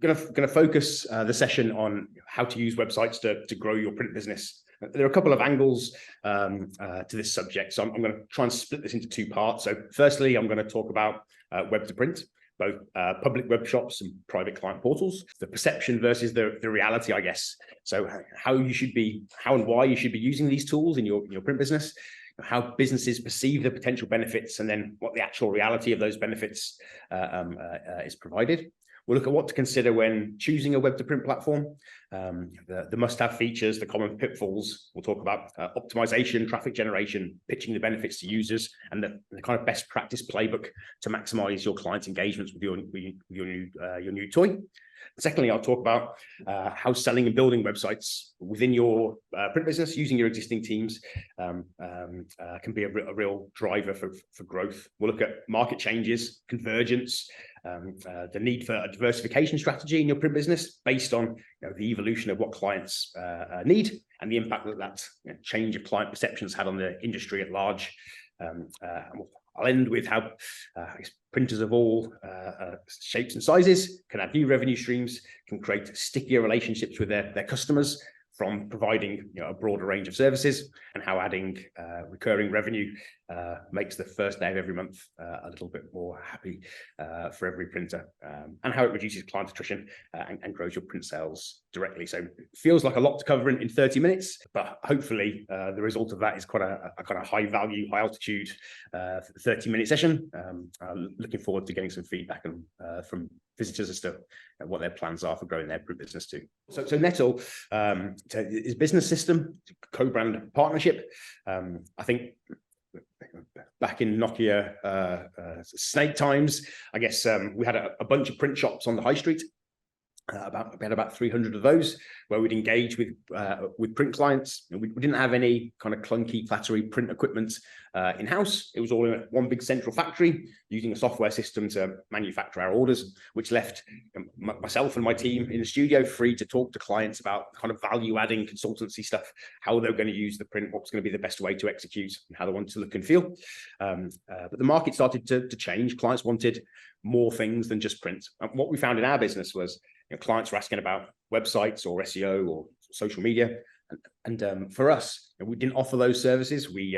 going to focus the session on how to use websites to grow your print business. There are a couple of angles to this subject, so I'm going to try and split this into two parts. So firstly, I'm going to talk about web to print, both public web shops and private client portals, the perception versus the reality, I guess. So how and why you should be using these tools in your print business, how businesses perceive the potential benefits, and then what the actual reality of those benefits is provided. We'll look at what to consider when choosing a web-to-print platform, the must-have features, the common pitfalls. We'll talk about optimization, traffic generation, pitching the benefits to users, and the kind of best practice playbook to maximize your clients' engagements with your new toy. Secondly, I'll talk about how selling and building websites within your print business using your existing teams can be a real driver for growth. We'll look at market changes, convergence, the need for a diversification strategy in your print business based on the evolution of what clients need and the impact that change of client perceptions had on the industry at large. I'll end with how printers of all shapes and sizes can add new revenue streams, can create stickier relationships with their customers from providing a broader range of services, and how adding recurring revenue makes the first day of every month a little bit more happy for every printer, and how it reduces client attrition and grows your print sales directly. So it feels like a lot to cover in 30 minutes, but hopefully the result of that is quite a kind of high value, high altitude 30-minute session. Looking forward to getting some feedback from visitors as to what their plans are for growing their print business too. So Nettl is business system, co-brand partnership. I think back in Nokia Snake times, I guess we had a bunch of print shops on the high street. We had about 300 of those where we'd engage with print clients. We didn't have any kind of clunky, clattery print equipment in-house. It was all in one big central factory using a software system to manufacture our orders, which left myself and my team in the studio free to talk to clients about kind of value-adding consultancy stuff, how they're going to use the print, what's going to be the best way to execute, and how they want to look and feel. But the market started to change. Clients wanted more things than just print. And what we found in our business was clients were asking about websites or SEO or social media. And for us, we didn't offer those services. We'd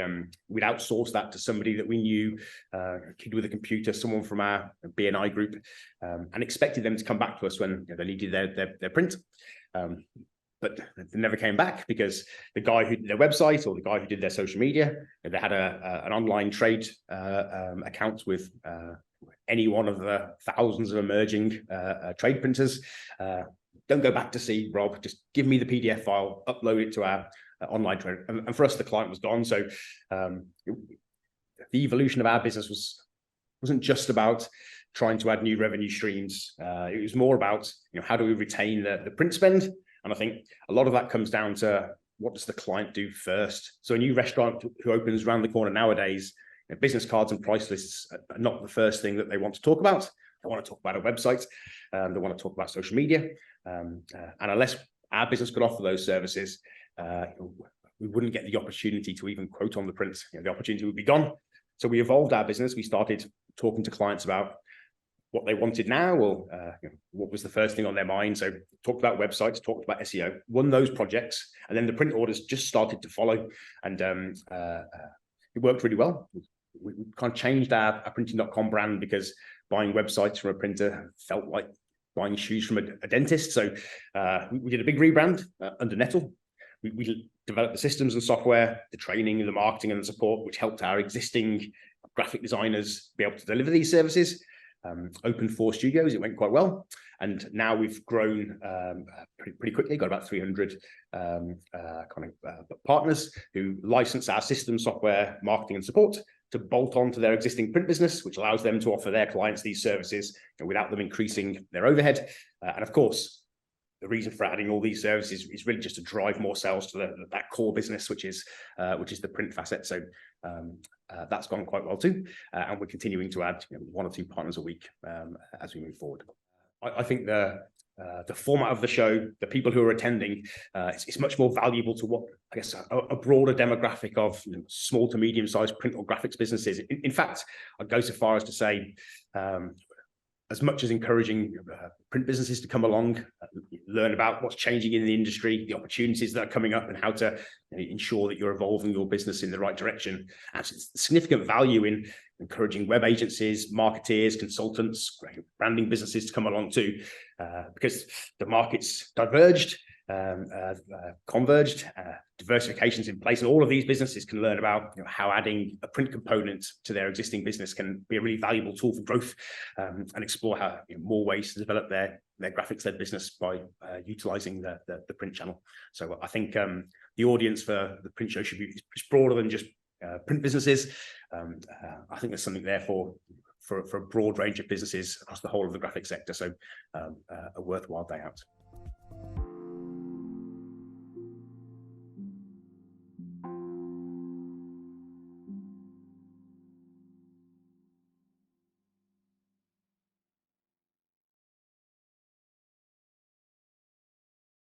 outsource that to somebody that we knew, a kid with a computer, someone from our B&I group, and expected them to come back to us when they needed their print. But they never came back because the guy who did their website or the guy who did their social media, they had an online trade account with any one of the thousands of emerging trade printers. Don't go back to see Rob, just give me the PDF file, upload it to our online trade. And for us, the client was gone. So the evolution of our business wasn't just about trying to add new revenue streams. It was more about how do we retain the print spend? And I think a lot of that comes down to what does the client do first? So a new restaurant who opens around the corner nowadays, business cards and price lists are not the first thing that they want to talk about. They want to talk about a website. They want to talk about social media. And unless our business could offer those services, we wouldn't get the opportunity to even quote on the print. The opportunity would be gone. So we evolved our business. We started talking to clients about what they wanted now, or what was the first thing on their mind. So talked about websites, talked about SEO, won those projects, and then the print orders just started to follow. And it worked really well. We kind of changed our printing.com brand because buying websites from a printer felt like buying shoes from a dentist. So we did a big rebrand under Nettl. We developed the systems and software, the training, the marketing and the support, which helped our existing graphic designers be able to deliver these services. Opened 4 studios, it went quite well. And now we've grown pretty quickly, got about 300 partners who license our system, software, marketing and support to bolt on to their existing print business, which allows them to offer their clients these services without them increasing their overhead. And of course, the reason for adding all these services is really just to drive more sales to that core business, which is the print facet. So that's gone quite well too, and we're continuing to add 1 or 2 partners a week as we move forward. I think the format of the show, the people who are attending, it's much more valuable to what I guess a broader demographic of small to medium-sized print or graphics businesses. In fact, I'd go so far as to say as much as encouraging print businesses to come along, learn about what's changing in the industry, the opportunities that are coming up, and how to ensure that you're evolving your business in the right direction. And it's significant value in encouraging web agencies, marketeers, consultants, branding businesses to come along too, because the market's diverged, converged, diversification's in place, and all of these businesses can learn about how adding a print component to their existing business can be a really valuable tool for growth, and explore how more ways to develop their graphics-led business by utilizing the print channel. So I think the audience for the print show should be broader than just print businesses. I think there's something there for a broad range of businesses across the whole of the graphic sector. So a worthwhile day out.